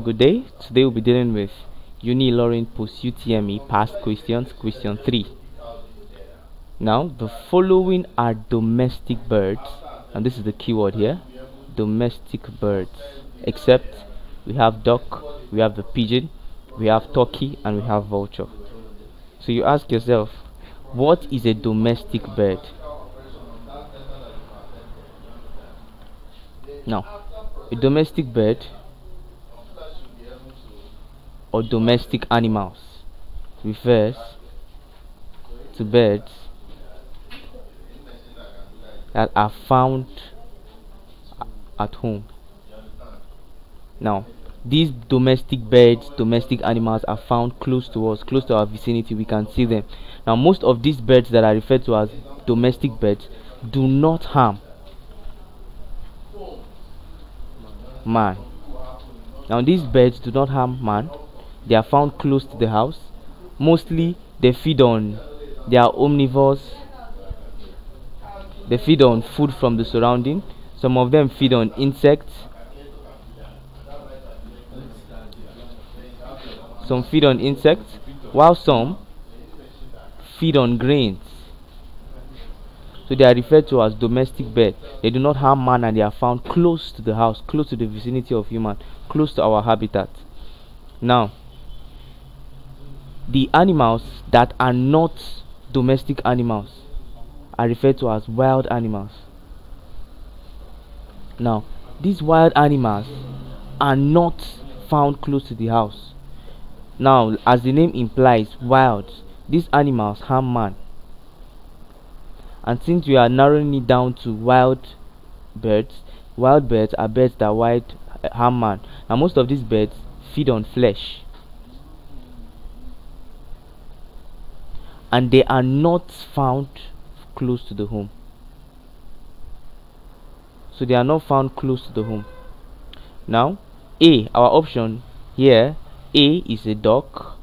good day. Today we'll be dealing with UNILORIN post UTME past questions, question 3. Now, the following are domestic birds, and this is the keyword here, domestic birds, except we have duck, we have the pigeon, we have turkey, and we have vulture. So you ask yourself, what is a domestic bird? Now, a domestic bird or domestic animals refers to birds that are found at home. Now, these domestic birds, domestic animals are found close to us, close to our vicinity. We can see them. Now, most of these birds that are referred to as domestic birds do not harm man. Now, these birds do not harm man. They are found close to the house. Mostly they feed on, they are omnivores. They feed on food from the surrounding. Some of them feed on insects. Some feed on insects, while some feed on grains. So they are referred to as domestic birds. They do not harm man and they are found close to the house, close to the vicinity of human, close to our habitat. Now, the animals that are not domestic animals are referred to as wild animals. Now, these wild animals are not found close to the house. Now, as the name implies, wild, these animals harm man. And since we are narrowing it down to wild birds are birds that harm man. Now, most of these birds feed on flesh. And they are not found close to the home. So they are not found close to the home. Now, A, our option here, A is a duck.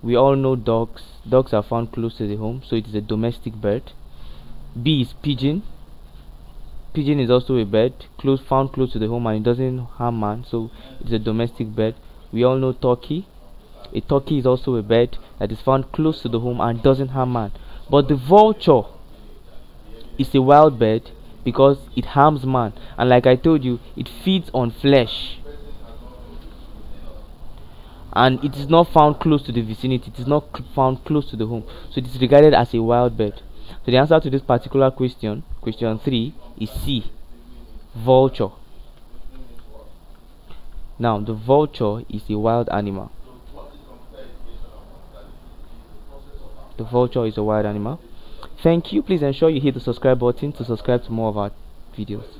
We all know ducks. Ducks are found close to the home, so it is a domestic bird. B is pigeon. Pigeon is also a bird found close to the home and it doesn't harm man, so it's a domestic bird. We all know turkey. A turkey is also a bird that is found close to the home and doesn't harm man. But the vulture is a wild bird because it harms man, and like I told you, it feeds on flesh. And it is not found close to the vicinity, it is not found close to the home, so it is regarded as a wild bird. So the answer to this particular question, question 3, is C, vulture. Now, the vulture is a wild animal. The vulture is a wild animal. Thank you. Please ensure you hit the subscribe button to subscribe to more of our videos.